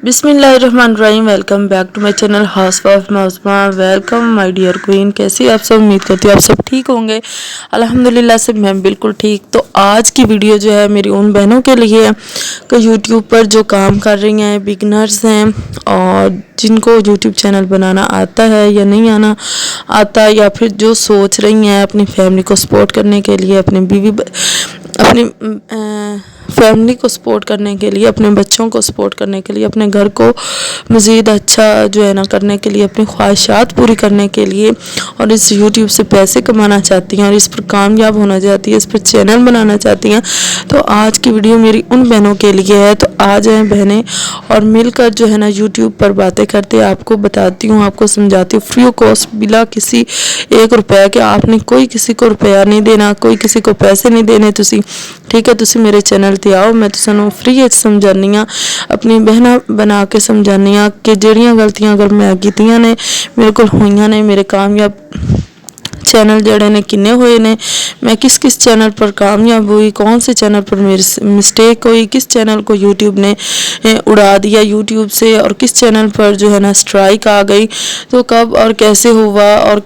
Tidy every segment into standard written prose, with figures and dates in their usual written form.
बिस्मिल्लाहिर्रहमानिर्रहीम। Welcome back to my channel house wife Mausama. Welcome my dear queen. कैसी आप सब? उम्मीद करती हूँ आप सब ठीक होंगे। अल्हम्दुलिल्लाह से मैं बिल्कुल ठीक। तो आज की वीडियो जो है मेरी उन बहनों के लिए है कि यूट्यूब पर जो काम कर रही हैं, बिगनर्स हैं और जिनको यूट्यूब चैनल बनाना आता है या नहीं आना आता, या फिर जो सोच रही हैं अपनी फैमिली को सपोर्ट करने के लिए, अपनी फैमिली को सपोर्ट करने के लिए, अपने बच्चों को सपोर्ट करने के लिए, अपने घर को मज़ीद अच्छा जो है ना करने के लिए, अपनी ख्वाहिशात पूरी करने के लिए, और इस यूट्यूब से पैसे कमाना चाहती हैं और इस पर कामयाब होना चाहती है, इस पर चैनल बनाना चाहती हैं, तो आज की वीडियो मेरी उन बहनों के लिए है। तो आ जाएं बहनें और मिलकर जो है ना यूट्यूब पर बातें करते, आपको बताती हूँ, आपको समझाती हूँ, फ्री ऑफ कॉस्ट, बिला किसी 1 रुपया के। आपने कोई किसी को रुपया नहीं देना, कोई किसी को पैसे नहीं देने। तुसी ठीक है, तुसी मेरे चैनल ते आओ, मैं तुसानू फ्री समझानी हाँ, अपनी बहना बना के समझानी हाँ कि जड़ियाँ गलतियाँ अगर मैं कीतियां ने, मेरे को हुईयां ने, मेरे कामयाब चैनल जड़े ने किन्ने हुए ने, मैं किस किस चैनल पर कामयाब हुई, कौन से चैनल पर मेरी मिस्टेक हुई, किस चैनल को यूट्यूब ने उड़ा दिया यूट्यूब से, और किस चैनल पर जो है ना स्ट्राइक आ गई, तो कब और कैसे हुआ, और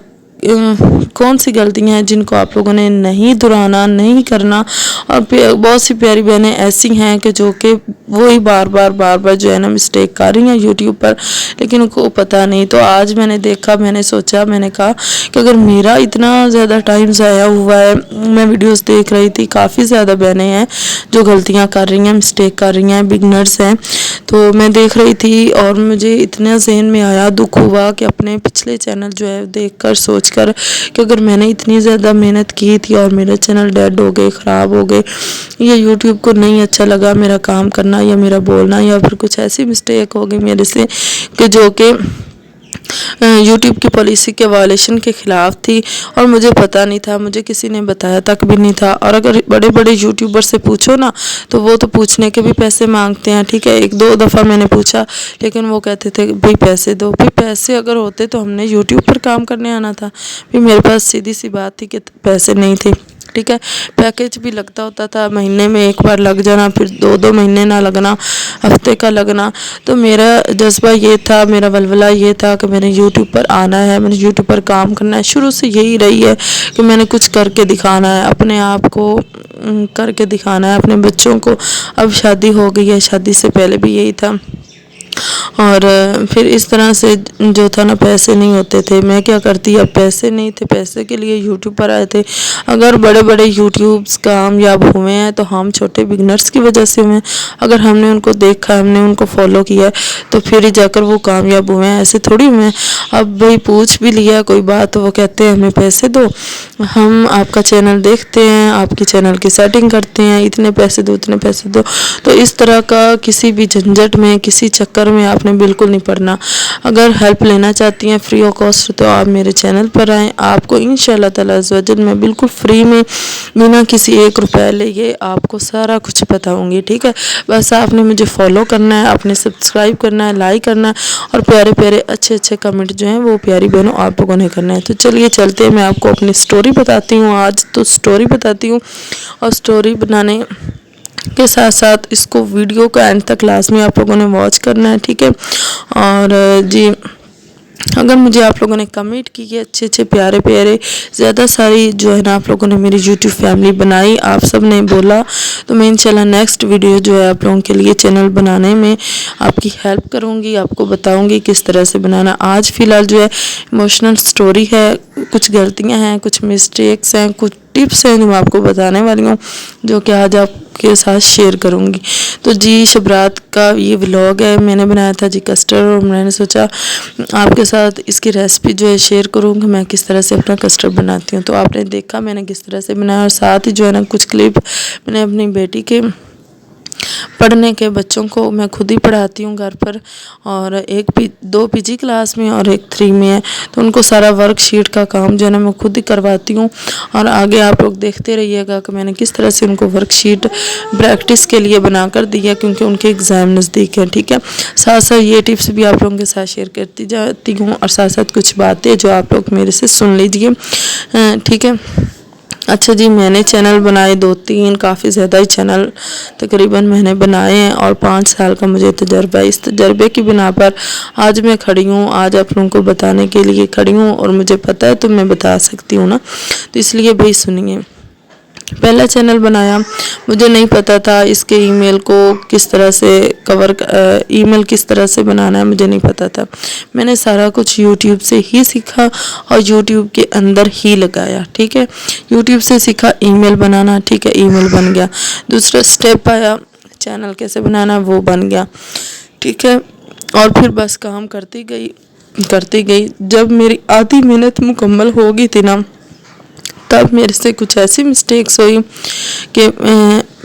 कौन सी गलतियां हैं जिनको आप लोगों ने नहीं दोहराना, नहीं करना। और बहुत सी प्यारी बहनें ऐसी हैं कि जो कि वही बार बार जो है ना मिस्टेक कर रही हैं यूट्यूब पर, लेकिन उनको पता नहीं। तो आज मैंने देखा, मैंने सोचा, मैंने कहा कि अगर मेरा इतना ज़्यादा टाइम ज़ाया हुआ है, मैं वीडियोस देख रही थी, काफ़ी ज़्यादा बहनें हैं जो गलतियाँ कर रही हैं, मिस्टेक कर रही हैं, बिगनर्स हैं, तो मैं देख रही थी और मुझे इतना जहन में आया, दुख हुआ कि अपने पिछले चैनल जो है देखकर, सोचकर कि अगर मैंने इतनी ज़्यादा मेहनत की थी और मेरे चैनल डेड हो गए, ख़राब हो गए, ये यूट्यूब को नहीं अच्छा लगा मेरा काम करना या मेरा बोलना, या फिर कुछ ऐसी मिस्टेक हो गई मेरे से कि जो कि यूट्यूब की पॉलिसी के वायलेशन के ख़िलाफ़ थी, और मुझे पता नहीं था, मुझे किसी ने बताया तक भी नहीं था। और अगर बड़े बड़े यूट्यूबर से पूछो ना, तो वो तो पूछने के भी पैसे मांगते हैं। ठीक है, 1-2 दफ़ा मैंने पूछा, लेकिन वो कहते थे भाई पैसे दो। भाई पैसे अगर होते तो हमने यूट्यूब पर काम करने आना था। फिर मेरे पास सीधी सी बात थी कि पैसे नहीं थे। ठीक है, पैकेज भी लगता होता था, महीने में 1 बार लग जाना, फिर 2-2 महीने ना लगना, हफ्ते का लगना। तो मेरा जज्बा ये था, मेरा वलवला ये था कि मैंने यूट्यूब पर आना है, मैंने यूट्यूब पर काम करना है। शुरू से यही रही है कि मैंने कुछ करके दिखाना है, अपने आप को करके दिखाना है, अपने बच्चों को। अब शादी हो गई है, शादी से पहले भी यही था। और फिर इस तरह से जो था ना, पैसे नहीं होते थे, मैं क्या करती, अब पैसे नहीं थे, पैसे के लिए यूट्यूब पर आए थे। अगर बड़े बड़े यूट्यूब्स कामयाब हुए हैं तो हम छोटे बिगनर्स की वजह से हुए हैं। अगर हमने उनको देखा, हमने उनको फॉलो किया, तो फिर ही जाकर वो कामयाब हुए हैं, ऐसे थोड़ी हुए हैं। अब भाई पूछ भी लिया कोई बात, तो वो कहते हैं हमें पैसे दो, हम आपका चैनल देखते हैं, आपके चैनल की सेटिंग करते हैं, इतने पैसे दो, इतने पैसे दो। तो इस तरह का किसी भी झंझट में, किसी चक्कर में आपने बिल्कुल नहीं पड़ना। अगर हेल्प लेना चाहती हैं फ्री ऑफ कॉस्ट, तो आप मेरे चैनल पर आएँ, आपको इंशाल्लाह ताला अज़्ज़ मैं बिल्कुल फ्री में, बिना किसी 1 रुपया लिए आपको सारा कुछ बताऊंगी। ठीक है, बस आपने मुझे फॉलो करना है, आपने सब्सक्राइब करना है, लाइक करना है, और प्यारे प्यारे अच्छे अच्छे कमेंट जो हैं वो प्यारी बहनों आप लोगों ने करना है। तो चलिए चलते हैं, मैं आपको अपनी स्टोरी बताती हूँ। आज तो स्टोरी बताती हूँ, और स्टोरी बनाने के साथ साथ इसको वीडियो को एंड तक लाजमी आप लोगों ने वॉच करना है। ठीक है, और जी, अगर मुझे आप लोगों ने कमेंट की है अच्छे अच्छे प्यारे प्यारे, ज़्यादा सारी जो है ना आप लोगों ने मेरी यूट्यूब फैमिली बनाई, आप सब ने बोला, तो मैं इंशाल्लाह नेक्स्ट वीडियो जो है आप लोगों के लिए चैनल बनाने में आपकी हेल्प करूँगी, आपको बताऊँगी किस तरह से बनाना। आज फ़िलहाल जो है इमोशनल स्टोरी है, कुछ गलतियाँ हैं, कुछ मिस्टेक्स हैं, कुछ टिप्स हैं जो मैं आपको बताने वाली हूँ, जो कि आज आपके साथ शेयर करूँगी। तो जी, शबरात का ये व्लॉग है, मैंने बनाया था जी कस्टर्ड, और मैंने सोचा आपके साथ इसकी रेसिपी जो है शेयर करूँगी, मैं किस तरह से अपना कस्टर्ड बनाती हूँ। तो आपने देखा मैंने किस तरह से बनाया, और साथ ही जो है ना कुछ क्लिप मैंने अपनी बेटी के पढ़ने के, बच्चों को मैं खुद ही पढ़ाती हूँ घर पर, और 2 पीजी क्लास में और 1 3 में है, तो उनको सारा वर्कशीट का काम जो है ना मैं खुद ही करवाती हूँ। और आगे आप लोग देखते रहिएगा कि मैंने किस तरह से उनको वर्कशीट प्रैक्टिस के लिए बना कर दी है, क्योंकि उनके एग्ज़ाम नज़दीक हैं। ठीक है, साथ साथ ये टिप्स भी आप लोगों के साथ शेयर करती जाती हूँ, और साथ साथ कुछ बातें जो आप लोग मेरे से सुन लीजिए। ठीक है, अच्छा जी, मैंने चैनल बनाए 2-3, काफ़ी ज़्यादा ही चैनल तकरीबन मैंने बनाए हैं और 5 साल का मुझे तजर्बा है। इस तजर्बे की बिना पर आज मैं खड़ी हूँ, आज आप लोगों को बताने के लिए खड़ी हूँ और मुझे पता है तो मैं बता सकती हूँ ना, तो इसलिए भाई सुनिए। पहला चैनल बनाया, मुझे नहीं पता था इसके ईमेल को किस तरह से ईमेल किस तरह से बनाना है, मुझे नहीं पता था। मैंने सारा कुछ यूट्यूब से ही सीखा और यूट्यूब के अंदर ही लगाया। ठीक है, यूट्यूब से सीखा ईमेल बनाना। ठीक है, ईमेल बन गया। दूसरा स्टेप आया, चैनल कैसे बनाना, वो बन गया। ठीक है, और फिर बस काम करती गई। जब मेरी आधी मेहनत मुकम्मल हो गई थी ना, तब मेरे से कुछ ऐसी मिस्टेक्स हुई कि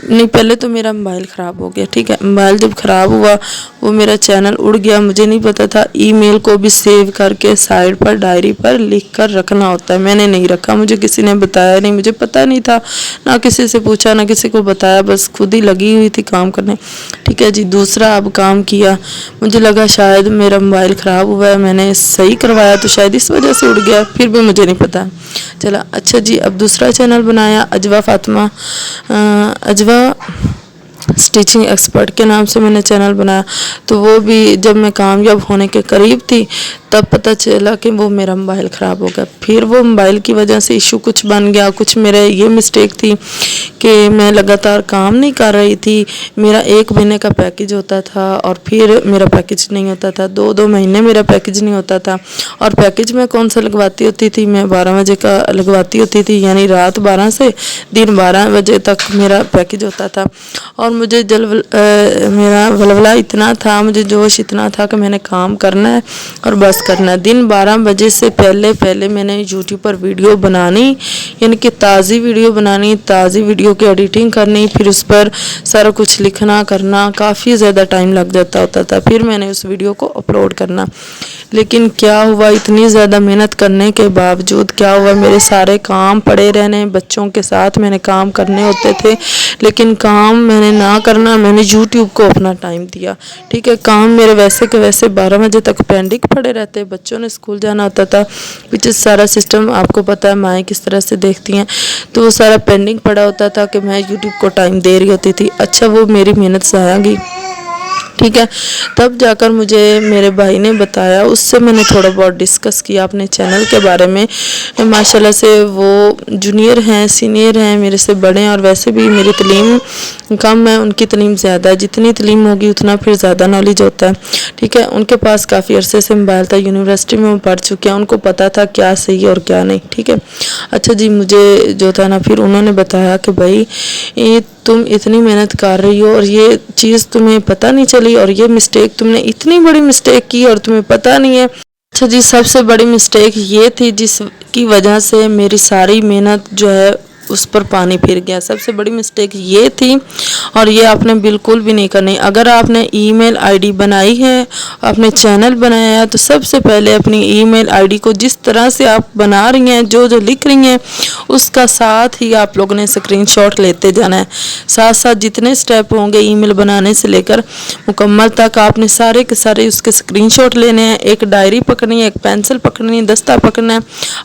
नहीं, पहले तो मेरा मोबाइल ख़राब हो गया। ठीक है, मोबाइल जब ख़राब हुआ वो मेरा चैनल उड़ गया। मुझे नहीं पता था ईमेल को भी सेव करके साइड पर डायरी पर लिख कर रखना होता है। मैंने नहीं रखा, मुझे किसी ने बताया नहीं, मुझे पता नहीं था, ना किसी से पूछा ना किसी को बताया, बस खुद ही लगी हुई थी काम करने। ठीक है जी, दूसरा अब काम किया, मुझे लगा शायद मेरा मोबाइल ख़राब हुआ है, मैंने सही करवाया तो शायद इस वजह से उड़ गया, फिर भी मुझे नहीं पता चला। अच्छा जी, अब दूसरा चैनल बनाया, अजवा स्टिचिंग एक्सपर्ट के नाम से मैंने चैनल बनाया। तो वो भी जब मैं कामयाब होने के करीब थी तब पता चला कि वो मेरा मोबाइल ख़राब हो गया। फिर वो मोबाइल की वजह से इशू कुछ बन गया। कुछ मेरे ये मिस्टेक थी कि मैं लगातार काम नहीं कर रही थी। मेरा 1 महीने का पैकेज होता था और फिर मेरा पैकेज नहीं होता था, 2-2 महीने मेरा पैकेज नहीं होता था। और पैकेज मैं कौन सा लगवाती होती थी, मैं 12 बजे का लगवाती होती थी, यानी रात 12 से दिन 12 बजे तक मेरा पैकेज होता था। और मुझे मेरा वलवला इतना था, मुझे जोश इतना था कि मैंने काम करना है और बस करना है। दिन 12 बजे से पहले मैंने यूट्यूब पर वीडियो बनानी, यानी कि ताज़ी वीडियो बनानी, ताज़ी वीडियो की एडिटिंग करनी, फिर उस पर सारा कुछ लिखना करना, काफ़ी ज़्यादा टाइम लग जाता होता था। फिर मैंने उस वीडियो को अपलोड करना। लेकिन क्या हुआ, इतनी ज़्यादा मेहनत करने के बावजूद क्या हुआ, मेरे सारे काम पड़े रहने, बच्चों के साथ मैंने काम करने होते थे, लेकिन काम मैंने ना करना, मैंने यूट्यूब को अपना टाइम दिया। ठीक है, काम मेरे वैसे के वैसे 12 बजे तक पेंडिंग पड़े रहते, बच्चों ने स्कूल जाना होता था, पीछे सारा सिस्टम आपको पता है माएँ किस तरह से देखती हैं, तो वो सारा पेंडिंग पड़ा होता था कि मैं यूट्यूब को टाइम दे रही होती थी। अच्छा, वो मेरी मेहनत ज़ाया गई। ठीक है, तब जाकर मुझे मेरे भाई ने बताया, उससे मैंने थोड़ा बहुत डिस्कस किया अपने चैनल के बारे में। माशाल्लाह से वो जूनियर हैं, सीनियर हैं, मेरे से बड़े हैं और वैसे भी मेरी तलीम कम है, उनकी तलीम ज़्यादा है। जितनी तलीम होगी उतना फिर ज़्यादा नॉलेज होता है। ठीक है, उनके पास काफ़ी अरसे से मोबाइल था, यूनिवर्सिटी में वो पढ़ चुके हैं, उनको पता था क्या सही है और क्या नहीं। ठीक है, अच्छा जी, मुझे जो था ना, फिर उन्होंने बताया कि भाई ये तुम इतनी मेहनत कर रही हो और ये चीज़ तुम्हें पता नहीं चली और ये मिस्टेक, तुमने इतनी बड़ी मिस्टेक की और तुम्हें पता नहीं है। अच्छा जी, सबसे बड़ी मिस्टेक ये थी जिसकी वजह से मेरी सारी मेहनत जो है उस पर पानी फिर गया। सबसे बड़ी मिस्टेक ये थी और ये आपने बिल्कुल भी नहीं करनी। अगर आपने ईमेल आईडी बनाई है, आपने चैनल बनाया है, तो सबसे पहले अपनी ईमेल आईडी को जिस तरह से आप बना रही हैं, जो जो लिख रही हैं, उसका साथ ही आप लोगों ने स्क्रीनशॉट लेते जाना है। साथ साथ जितने स्टेप होंगे ईमेल बनाने से लेकर मुकम्मल तक, आपने सारे के सारे उसके स्क्रीनशॉट लेने हैं। एक डायरी पकड़नी है, एक पेंसिल पकड़नी है, दस्ता पकड़ना है।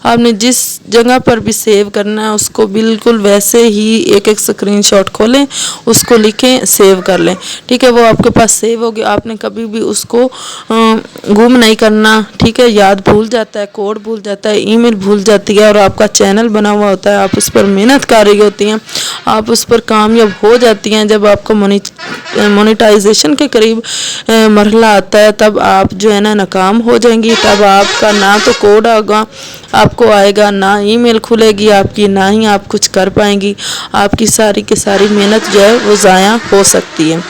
आपने जिस जगह पर भी सेव करना है उसको बिल्कुल वैसे ही एक एक स्क्रीनशॉट खोलें, उसको लिखें, सेव कर लें। ठीक है, वो आपके पास सेव हो गया। आपने कभी भी उसको गुम नहीं करना। ठीक है, याद भूल जाता है, कोड भूल जाता है, ईमेल भूल जाती है और आपका चैनल बना हुआ होता है, आप उस पर मेहनत कर रही होती हैं, आप उस पर कामयाब हो जाती हैं। जब आपको मोनेटाइजेशन के करीब मरहला आता है, तब आप जो है ना नाकाम हो जाएंगी। तब आपका ना तो कोड होगा आपको आएगा, ना ईमेल खुलेगी आपकी, ना ही आप कुछ कर पाएंगी। आपकी सारी की सारी मेहनत जो है वो ज़ाया हो सकती है।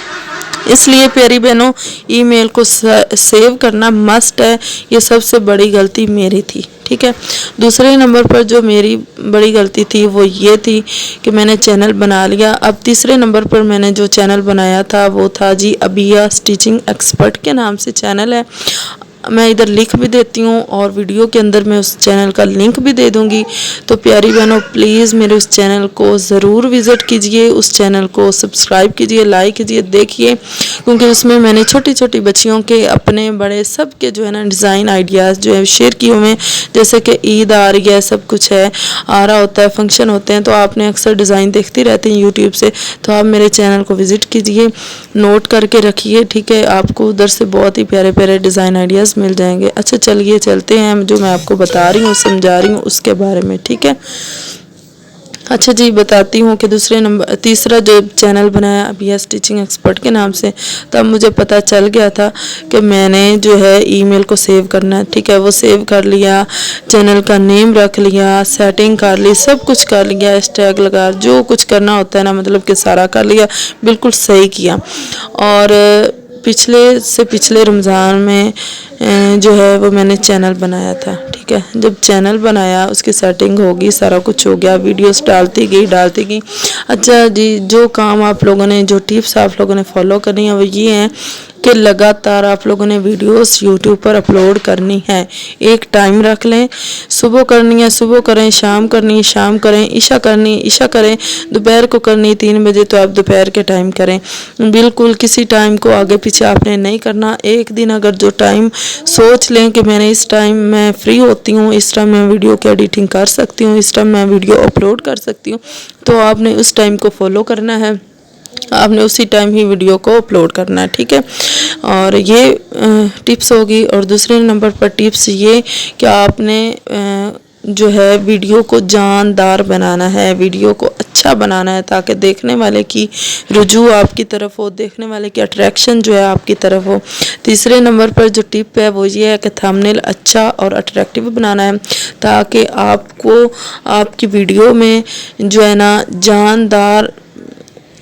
इसलिए प्यारी बहनों, ईमेल को सेव करना मस्ट है। ये सबसे बड़ी गलती मेरी थी। ठीक है, दूसरे नंबर पर जो मेरी बड़ी गलती थी वो ये थी कि मैंने चैनल बना लिया। अब तीसरे नंबर पर मैंने जो चैनल बनाया था वो था जी अबिया स्टिचिंग एक्सपर्ट के नाम से चैनल है। मैं इधर लिख भी देती हूँ और वीडियो के अंदर मैं उस चैनल का लिंक भी दे दूँगी। तो प्यारी बहनों, प्लीज़ मेरे उस चैनल को ज़रूर विज़िट कीजिए, उस चैनल को सब्सक्राइब कीजिए, लाइक कीजिए, देखिए, क्योंकि उसमें मैंने छोटी छोटी बच्चियों के अपने बड़े सब के जो है ना डिज़ाइन आइडियाज़ जो है शेयर किए हुए हैं। जैसे कि ईद आ रही है, सब कुछ है, आ रहा होता है, फंक्शन होते हैं, तो आपने अक्सर डिज़ाइन देखती रहती हैं यूट्यूब से, तो आप मेरे चैनल को विज़िट कीजिए, नोट करके रखिए, ठीक है। आपको उधर से बहुत ही प्यारे प्यारे डिज़ाइन आइडियाज़ मिल जाएंगे। अच्छा चलिए चलते हैं, जो मैं आपको बता रही हूँ, समझा रही हूँ उसके बारे में, ठीक है। अच्छा जी, बताती हूँ कि तीसरा जो चैनल बनाया अभी है स्टिचिंग एक्सपर्ट के नाम से, तब मुझे पता चल गया था कि मैंने जो है ईमेल को सेव करना है, ठीक है। वो सेव कर लिया, चैनल का नेम रख लिया, सेटिंग कर ली, सब कुछ कर लिया, हैशटैग लगा, जो कुछ करना होता है ना, मतलब कि सारा कर लिया, बिल्कुल सही किया। और पिछले रमज़ान में जो है वो मैंने चैनल बनाया था, ठीक है। जब चैनल बनाया, उसकी सेटिंग होगी, सारा कुछ हो गया, वीडियोस डालती गई। अच्छा जी, जो काम आप लोगों ने, जो टिप्स आप लोगों ने फॉलो करनी है वो ये हैं कि लगातार आप लोगों ने वीडियोस यूट्यूब पर अपलोड करनी है। एक टाइम रख लें, सुबह करनी है सुबह करें, शाम करनी है शाम करें, ईशा करनी है ईशा करें, दोपहर को करनी है 3 बजे तो आप दोपहर के टाइम करें। बिल्कुल किसी टाइम को आगे पीछे आपने नहीं करना। एक दिन अगर जो टाइम सोच लें कि मैंने इस टाइम मैं फ्री होती हूँ, इस टाइम मैं वीडियो की एडिटिंग कर सकती हूँ, इस टाइम मैं वीडियो अपलोड कर सकती हूँ, तो आपने उस टाइम को फॉलो करना है, आपने उसी टाइम ही वीडियो को अपलोड करना है, ठीक है। और ये टिप्स होगी। और दूसरे नंबर पर टिप्स ये कि आपने जो है वीडियो को जानदार बनाना है, वीडियो को अच्छा बनाना है, ताकि देखने वाले की रुजू आपकी तरफ हो, देखने वाले की अट्रैक्शन जो है आपकी तरफ हो। तीसरे नंबर पर जो टिप है वो ये है कि थंबनेल अच्छा और अट्रैक्टिव बनाना है, ताकि आपको आपकी वीडियो में जो है ना जानदार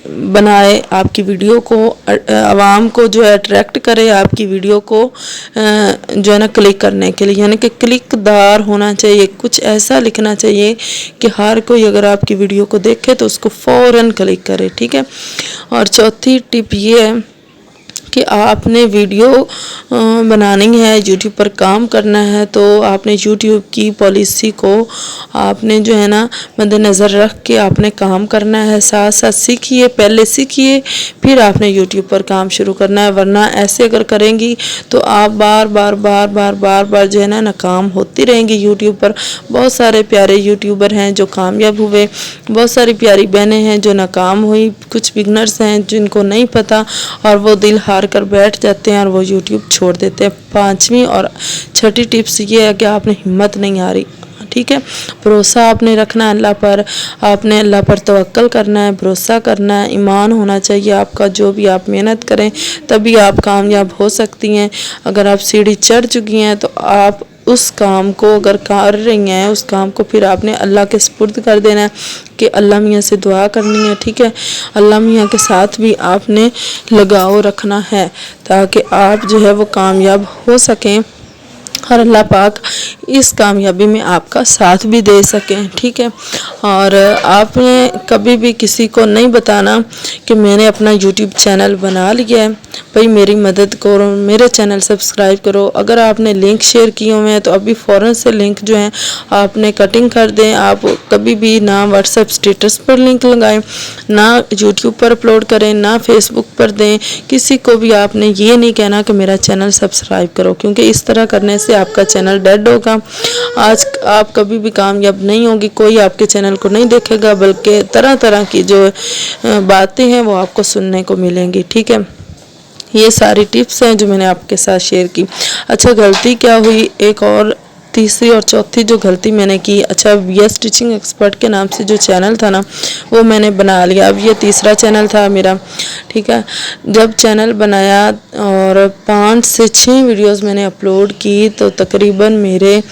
बनाए, आपकी वीडियो को आवाम को जो है अट्रैक्ट करे, आपकी वीडियो को जो है ना क्लिक करने के लिए, यानी कि क्लिकदार होना चाहिए, कुछ ऐसा लिखना चाहिए कि हर कोई अगर आपकी वीडियो को देखे तो उसको फ़ौरन क्लिक करे, ठीक है। और चौथी टिप ये है कि आपने वीडियो बनानी है, यूट्यूब पर काम करना है, तो आपने यूट्यूब की पॉलिसी को आपने जो है ना मद्देनज़र रख के आपने काम करना है। साथ साथ सीखिए, पहले सीखिए, फिर आपने यूट्यूब पर काम शुरू करना है, वरना ऐसे अगर करेंगी तो आप बार बार जो है ना नाकाम होती रहेंगी यूट्यूब पर। बहुत सारे प्यारे यूट्यूबर हैं जो कामयाब हुए, बहुत सारी प्यारी बहनें हैं जो नाकाम हुई, कुछ बिगनर्स हैं जिनको नहीं पता और वो दिल हार कर बैठ जाते हैं और वो यूट्यूब छोड़ देते हैं। पांचवी और छठी टिप्स ये है कि आपने हिम्मत नहीं हारी, ठीक है। भरोसा आपने रखना है अल्लाह पर, आपने अल्लाह पर तवक्कल करना है, भरोसा करना है, ईमान होना चाहिए आपका। जो भी आप मेहनत करें तभी आप कामयाब हो सकती हैं। अगर आप सीढ़ी चढ़ चुकी हैं तो आप उस काम को अगर कर रही हैं, उस काम को फिर आपने अल्लाह के सुपुर्द कर देना है कि अल्लाह मियाँ से दुआ करनी है, ठीक है। अल्लाह मियाँ के साथ भी आपने लगाव रखना है ताकि आप जो है वो कामयाब हो सकें और अल्लाह पाक इस कामयाबी में आपका साथ भी दे सकें, ठीक है। और आपने कभी भी किसी को नहीं बताना कि मैंने अपना यूट्यूब चैनल बना लिया है, भाई मेरी मदद करो, मेरे चैनल सब्सक्राइब करो। अगर आपने लिंक शेयर किए हुए हैं तो अभी फ़ौरन से लिंक जो है आपने कटिंग कर दें। आप कभी भी ना व्हाट्सएप स्टेटस पर लिंक लगाएं, ना यूट्यूब पर अपलोड करें, ना फेसबुक पर दें। किसी को भी आपने ये नहीं कहना कि मेरा चैनल सब्सक्राइब करो, क्योंकि इस तरह करने से आपका चैनल डेड होगा। आज आप कभी भी कामयाब नहीं होगी, कोई आपके चैनल को नहीं देखेगा, बल्कि तरह तरह की जो बातें हैं वो आपको सुनने को मिलेंगी, ठीक है। ये सारी टिप्स हैं जो मैंने आपके साथ शेयर की। अच्छा, गलती क्या हुई, एक और तीसरी और चौथी जो गलती मैंने की, अच्छा ये स्टिचिंग एक्सपर्ट के नाम से जो चैनल था ना वो मैंने बना लिया। अब ये तीसरा चैनल था मेरा, ठीक है। जब चैनल बनाया और 5 से 6 वीडियोस मैंने अपलोड की तो तकरीबन मेरे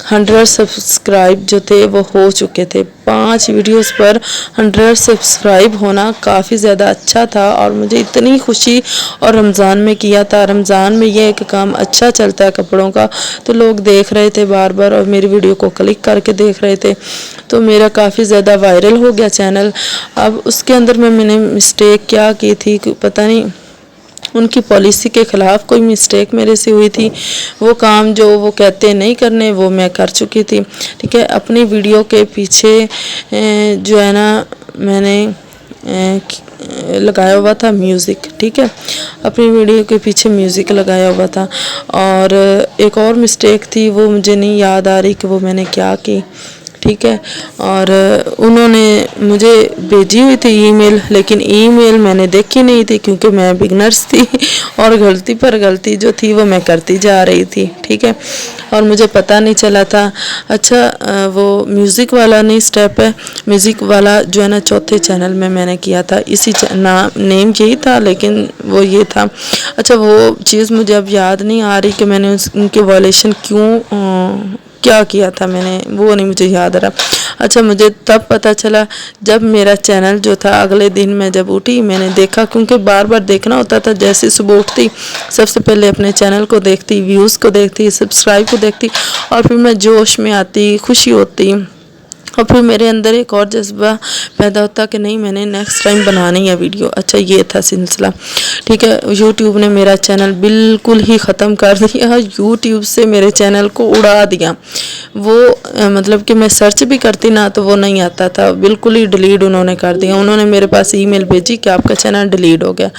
100 सब्सक्राइब जो थे वो हो चुके थे। 5 वीडियोस पर 100 सब्सक्राइब होना काफ़ी ज़्यादा अच्छा था और मुझे इतनी खुशी। और रमज़ान में किया था, रमज़ान में ये एक काम अच्छा चलता है कपड़ों का, तो लोग देख रहे थे बार बार और मेरी वीडियो को क्लिक करके देख रहे थे, तो मेरा काफ़ी ज़्यादा वायरल हो गया चैनल। अब उसके अंदर मैंने मिस्टेक क्या की थी पता नहीं, उनकी पॉलिसी के ख़िलाफ़ कोई मिस्टेक मेरे से हुई थी, वो काम जो वो कहते नहीं करने वो मैं कर चुकी थी। ठीक है, अपनी वीडियो के पीछे जो है ना मैंने लगाया हुआ था म्यूज़िक। ठीक है, अपनी वीडियो के पीछे म्यूज़िक लगाया हुआ था। और एक और मिस्टेक थी, वो मुझे नहीं याद आ रही कि वो मैंने क्या की। ठीक है, और उन्होंने मुझे भेजी हुई थी ईमेल, लेकिन ईमेल मैंने देखी नहीं थी क्योंकि मैं बिगनर्स थी और गलती पर गलती जो थी वो मैं करती जा रही थी। ठीक है, और मुझे पता नहीं चला था। अच्छा, वो म्यूज़िक वाला नहीं स्टेप है, म्यूज़िक वाला जो है ना चौथे चैनल में मैंने किया था, इसी नेम यही था लेकिन वो ये था। अच्छा, वो चीज़ मुझे अब याद नहीं आ रही कि मैंने उनके वॉयलेशन क्या किया था मैंने, वो नहीं मुझे याद आ रहा। अच्छा, मुझे तब पता चला जब मेरा चैनल जो था, अगले दिन मैं जब उठी मैंने देखा, क्योंकि बार बार देखना होता था। जैसे सुबह उठती सबसे पहले अपने चैनल को देखती, व्यूज़ को देखती, सब्सक्राइब को देखती, और फिर मैं जोश में आती, खुशी होती, और फिर मेरे अंदर एक और जज्बा पैदा होता कि नहीं, मैंने नेक्स्ट टाइम बनानी है वीडियो। अच्छा, ये था सिलसिला। ठीक है, यूट्यूब ने मेरा चैनल बिल्कुल ही ख़त्म कर दिया, यूट्यूब से मेरे चैनल को उड़ा दिया। वो मतलब कि मैं सर्च भी करती ना तो वो नहीं आता था, बिल्कुल ही डिलीट उन्होंने कर दिया। उन्होंने मेरे पास ईमेल भेजी कि आपका चैनल डिलीट हो गया।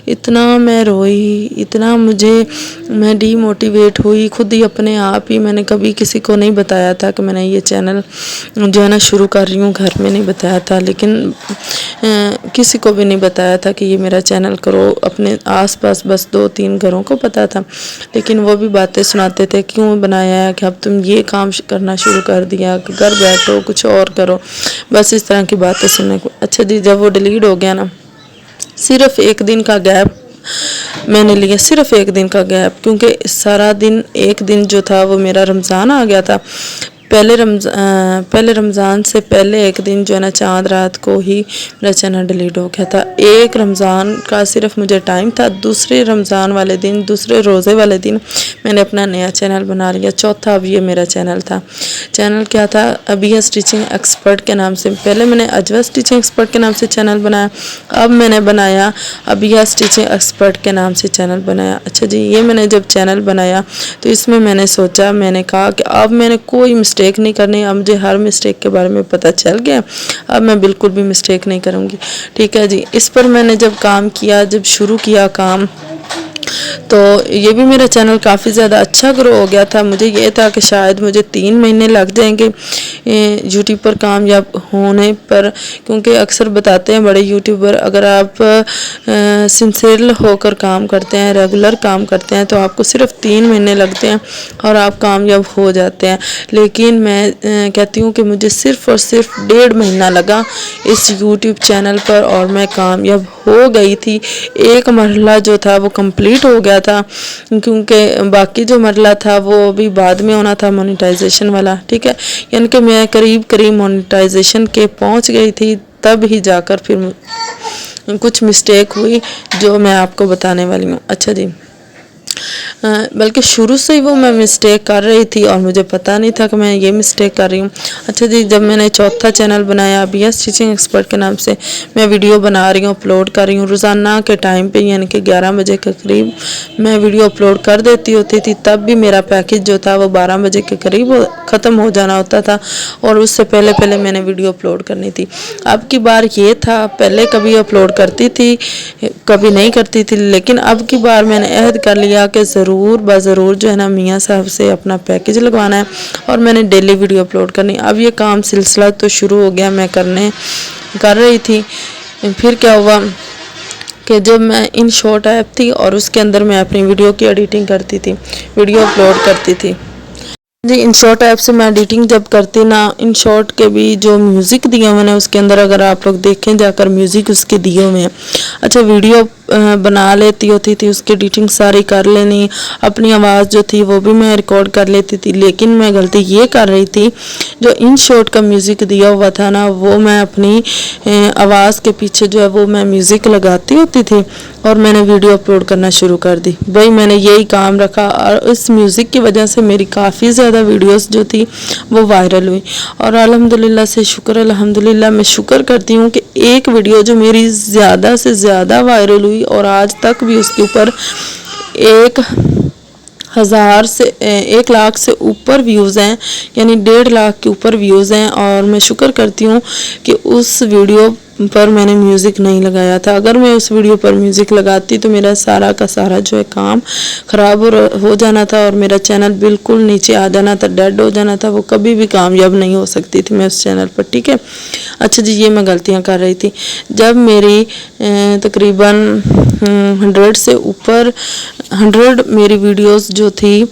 इतना मैं रोई, इतना मैं डीमोटिवेट हुई खुद ही अपने आप ही। मैंने कभी किसी को नहीं बताया था कि मैंने ये चैनल जो है ना शुरू कर रही हूँ, घर में नहीं बताया था, लेकिन किसी को भी नहीं बताया था कि ये मेरा चैनल करो। अपने आसपास बस 2-3 घरों को पता था, लेकिन वो भी बातें सुनाते थे, क्यों बनाया है, कि अब तुम ये काम करना शुरू कर दिया, घर बैठो कुछ और करो, बस इस तरह की बातें सुनने को। अच्छा जी, जब वो डिलीट हो गया ना, सिर्फ एक दिन का गैप मैंने लिया, सिर्फ एक दिन का गैप, क्योंकि सारा दिन एक दिन जो था वो मेरा रमज़ान आ गया था। पहले रमज़ान से पहले एक दिन जो है ना चाँद रात को ही मेरा चैनल डिलीट हो गया था। एक रमज़ान का सिर्फ मुझे टाइम था, दूसरे रमज़ान वाले दिन, दूसरे रोज़े वाले दिन मैंने अपना नया चैनल बना लिया। चौथा अब ये मेरा चैनल था। चैनल क्या था? अबिया स्टिचिंग एक्सपर्ट के नाम से। पहले मैंने अजवा स्टिचिंग एक्सपर्ट के नाम से चैनल बनाया, अब मैंने बनाया अबिया स्टिचिंग एक्सपर्ट के नाम से चैनल बनाया। अच्छा जी, ये मैंने जब चैनल बनाया तो इसमें मैंने सोचा, मैंने कहा कि अब मैंने कोई मिस्टेक नहीं करनी। अब मुझे हर मिस्टेक के बारे में पता चल गया, अब मैं बिल्कुल भी मिस्टेक नहीं करूँगी। ठीक है जी, इस पर मैंने जब काम किया, जब शुरू किया काम, तो ये भी मेरा चैनल काफ़ी ज़्यादा अच्छा ग्रो हो गया था। मुझे ये था कि शायद मुझे 3 महीने लग जाएंगे यूट्यूब पर कामयाब होने पर, क्योंकि अक्सर बताते हैं बड़े यूट्यूबर, अगर आप सिंसियर होकर काम करते हैं, रेगुलर काम करते हैं, तो आपको सिर्फ 3 महीने लगते हैं और आप कामयाब हो जाते हैं। लेकिन मैं कहती हूँ कि मुझे सिर्फ और सिर्फ 1.5 महीना लगा इस यूट्यूब चैनल पर और मैं कामयाब हो गई थी। एक मरहला जो था वो कंप्लीट हो गया था, क्योंकि बाकी जो मरहला था वो भी बाद में होना था, मोनेटाइजेशन वाला। ठीक है, यानी कि मैं करीब मोनेटाइजेशन के पहुंच गई थी, तब ही जाकर फिर कुछ मिस्टेक हुई जो मैं आपको बताने वाली हूँ। अच्छा जी, बल्कि शुरू से ही वो मैं मिस्टेक कर रही थी और मुझे पता नहीं था कि मैं ये मिस्टेक कर रही हूँ। अच्छा जी, जब मैंने चौथा चैनल बनाया अबिया स्टिचिंग एक्सपर्ट के नाम से, मैं वीडियो बना रही हूँ, अपलोड कर रही हूँ रोज़ाना के टाइम पे, यानी कि 11 बजे के करीब मैं वीडियो अपलोड कर देती होती थी। तब भी मेरा पैकेज जो था वो 12 बजे के करीब ख़त्म हो जाना होता था और उससे पहले मैंने वीडियो अपलोड करनी थी। अब की बार ये था, पहले कभी अपलोड करती थी कभी नहीं करती थी, लेकिन अब की बार मैंने अहद कर लिया कि ज़रूर जो है ना मियाँ साहब से अपना पैकेज लगवाना है और मैंने डेली वीडियो अपलोड करनी। अब ये काम सिलसिला तो शुरू हो गया, मैं कर रही थी। फिर क्या हुआ कि जब मैं इन शॉर्ट ऐप थी और उसके अंदर मैं अपनी वीडियो की एडिटिंग करती थी, वीडियो अपलोड करती थी जी। इन शॉर्ट ऐप से मैं एडिटिंग जब करती ना, इन शॉर्ट के भी जो म्यूज़िक दिए हुए हैं उसके अंदर अगर आप लोग देखें जाकर, म्यूज़िक उसके दिए हुए हैं। अच्छा, वीडियो बना लेती होती थी, उसकी एडिटिंग सारी कर लेनी, अपनी आवाज़ जो थी वो भी मैं रिकॉर्ड कर लेती थी। लेकिन मैं गलती ये कर रही थी, जो इन शॉर्ट का म्यूज़िक दिया हुआ था ना, वो मैं अपनी आवाज़ के पीछे जो है वो मैं म्यूज़िक लगाती होती थी और मैंने वीडियो अपलोड करना शुरू कर दी। भाई मैंने यही काम रखा और इस म्यूज़िक की वजह से मेरी काफ़ी ज़्यादा वीडियोस जो थी वो वायरल हुई और अल्हम्दुलिल्लाह से शुक्र, अल्हम्दुलिल्लाह मैं शुक्र करती हूँ कि एक वीडियो जो मेरी ज़्यादा से ज़्यादा वायरल हुई हुई और आज तक भी उसके ऊपर 1 लाख से ऊपर व्यूज़ हैं, यानी 1.5 लाख के ऊपर व्यूज़ हैं। और मैं शुक्र करती हूँ कि उस वीडियो पर मैंने म्यूज़िक नहीं लगाया था। अगर मैं उस वीडियो पर म्यूज़िक लगाती तो मेरा सारा का सारा जो है काम ख़राब हो जाना था और मेरा चैनल बिल्कुल नीचे आ जाना था, डेड हो जाना था। वो कभी भी कामयाब नहीं हो सकती थी मैं उस चैनल पर, ठीक है। अच्छा जी, ये मैं गलतियाँ कर रही थी। जब मेरी तकरीबन 100 से ऊपर 100 मेरी वीडियोस जो थी,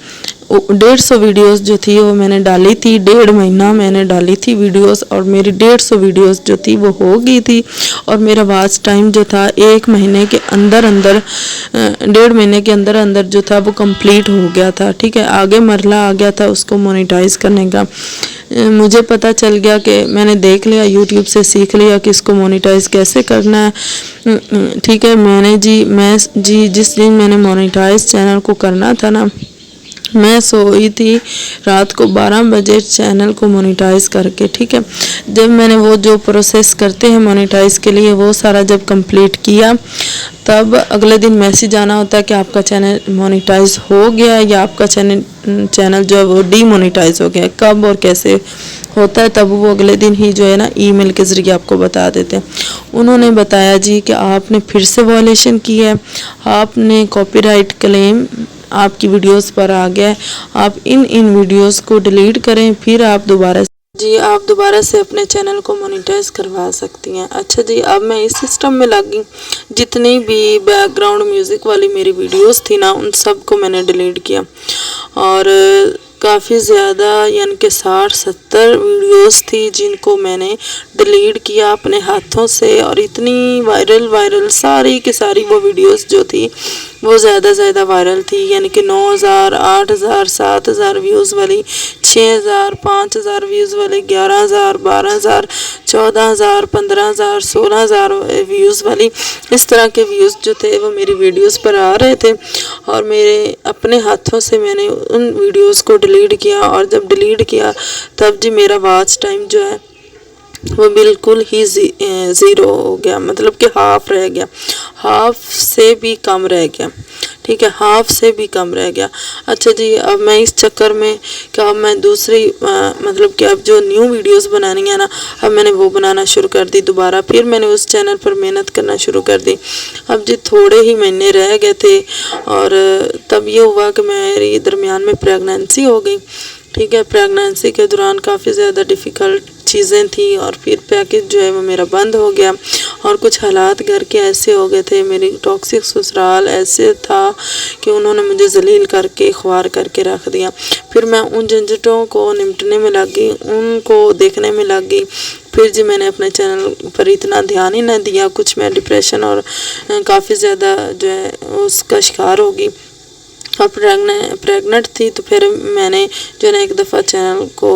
150 वीडियोस जो थी वो मैंने डाली थी। 1.5 महीना मैंने डाली थी वीडियोस और मेरी 150 वीडियोस जो थी वो हो गई थी। और मेरा वॉच टाइम जो था 1 महीने के अंदर अंदर 1.5 महीने के अंदर अंदर जो था वो कंप्लीट हो गया था, ठीक है। आगे मरला आ गया था उसको मोनेटाइज करने का। मुझे पता चल गया कि मैंने देख लिया, यूट्यूब से सीख लिया कि इसको मोनेटाइज कैसे करना है, ठीक है। मैं जिस दिन मैंने मोनेटाइज चैनल को करना था ना, मैं सोई थी रात को 12 बजे चैनल को मोनेटाइज करके, ठीक है। जब मैंने वो जो प्रोसेस करते हैं मोनेटाइज के लिए वो सारा जब कंप्लीट किया, तब अगले दिन मैसेज आना होता है कि आपका चैनल मोनेटाइज हो गया है या आपका चैनल जो है वो डीमोनेटाइज हो गया है। कब और कैसे होता है तब वो अगले दिन ही जो है ना ईमेल के ज़रिए आपको बता देते हैं। उन्होंने बताया जी कि आपने फिर से वायलेशन की है, आपने कॉपीराइट क्लेम आपकी वीडियोस पर आ गया है, आप इन वीडियोस को डिलीट करें, फिर आप दोबारा से अपने चैनल को मोनेटाइज करवा सकती हैं। अच्छा जी, अब मैं इस सिस्टम में लगी, जितनी भी बैकग्राउंड म्यूज़िक वाली मेरी वीडियोस थी ना उन सब को मैंने डिलीट किया और काफ़ी ज़्यादा यानी कि 60-70 वीडियोस थी जिनको मैंने डिलीट किया अपने हाथों से। और इतनी वायरल सारी की सारी वो वीडियोस जो थी वो ज़्यादा वायरल थी, यानी कि 9000, 8000, 7000 व्यूज़ वाली, 6000, 5000 व्यूज़ वाले, 11000, 12000, 14000, 15000, 16000 व्यूज़ वाली, इस तरह के व्यूज़ जो थे वो मेरी वीडियोस पर आ रहे थे। और मेरे अपने हाथों से मैंने उन वीडियोस को डिलीट किया और जब डिलीट किया तब जी मेरा वॉच टाइम जो है वो बिल्कुल ही ज़ीरो हो गया, मतलब कि हाफ रह गया, हाफ से भी कम रह गया, ठीक है, हाफ से भी कम रह गया। अच्छा जी, अब मैं इस चक्कर में कि अब मैं दूसरी मतलब कि अब जो न्यू वीडियोस बनानी है ना, अब मैंने वो बनाना शुरू कर दी दोबारा। फिर मैंने उस चैनल पर मेहनत करना शुरू कर दी। अब जी थोड़े ही महीने रह गए थे और तब ये हुआ कि मेरी दरमियान में प्रेगनेंसी हो गई, ठीक है। प्रेगनेंसी के दौरान काफ़ी ज़्यादा डिफ़िकल्ट चीज़ें थी और फिर पैकेज जो है वो मेरा बंद हो गया और कुछ हालात घर के ऐसे हो गए थे, मेरी टॉक्सिक ससुराल ऐसे था कि उन्होंने मुझे जलील करके ख्वार करके रख दिया। फिर मैं उन झंझटों को निपटने में लग गई, उनको देखने में लग गई। फिर जी मैंने अपने चैनल पर इतना ध्यान ही न दिया, कुछ मैं डिप्रेशन और काफ़ी ज़्यादा जो है उसका शिकार होगी और प्रेग्नेंट थी। तो फिर मैंने जो है ना एक दफ़ा चैनल को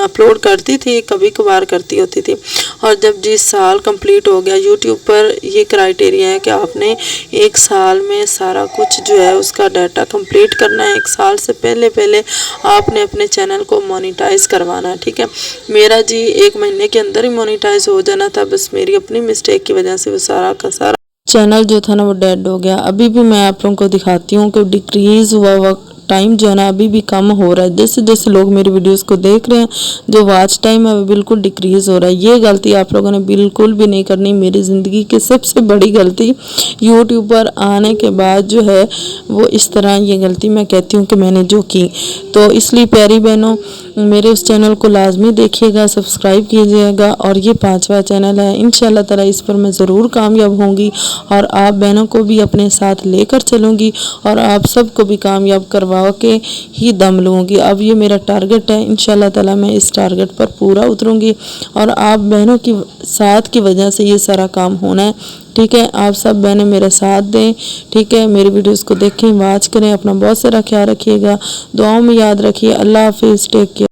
अपलोड करती थी, कभी कभार करती होती थी। और जब जिस साल कंप्लीट हो गया, यूट्यूब पर ये क्राइटेरिया है कि आपने 1 साल में सारा कुछ जो है उसका डाटा कंप्लीट करना है। 1 साल से पहले आपने अपने चैनल को मोनेटाइज करवाना है, ठीक है। मेरा जी 1 महीने के अंदर ही मोनेटाइज हो जाना था, बस मेरी अपनी मिस्टेक की वजह से वो सारा का सारा चैनल जो था ना वो डेड हो गया। अभी भी मैं आप लोगों को दिखाती हूँ कि डिक्रीज़ हुआ टाइम जो है ना अभी भी कम हो रहा है। जैसे जैसे लोग मेरी वीडियोस को देख रहे हैं, जो वॉच टाइम है वो बिल्कुल डिक्रीज़ हो रहा है। ये गलती आप लोगों ने बिल्कुल भी नहीं करनी। मेरी ज़िंदगी की सबसे बड़ी गलती यूट्यूब पर आने के बाद जो है वो इस तरह ये गलती मैं कहती हूँ कि मैंने जो की। तो इसलिए प्यारी बहनों, मेरे उस चैनल को लाजमी देखिएगा, सब्सक्राइब कीजिएगा। और ये 5वां चैनल है, इंशाल्लाह ताला इस पर मैं ज़रूर कामयाब होंगी और आप बहनों को भी अपने साथ लेकर चलूँगी और आप सबको भी कामयाब करवा के ही दम लूँगी। अब ये मेरा टारगेट है, इंशाल्लाह ताला मैं इस टारगेट पर पूरा उतरूँगी और आप बहनों की साथ की वजह से ये सारा काम होना है, ठीक है। आप सब बहनें मेरा साथ दें, ठीक है। मेरी वीडियोस को देखें, वॉच करें, अपना बहुत सारा ख्याल रखिएगा, दुआओं में याद रखिए। अल्लाह हाफिज़, टेक केयर।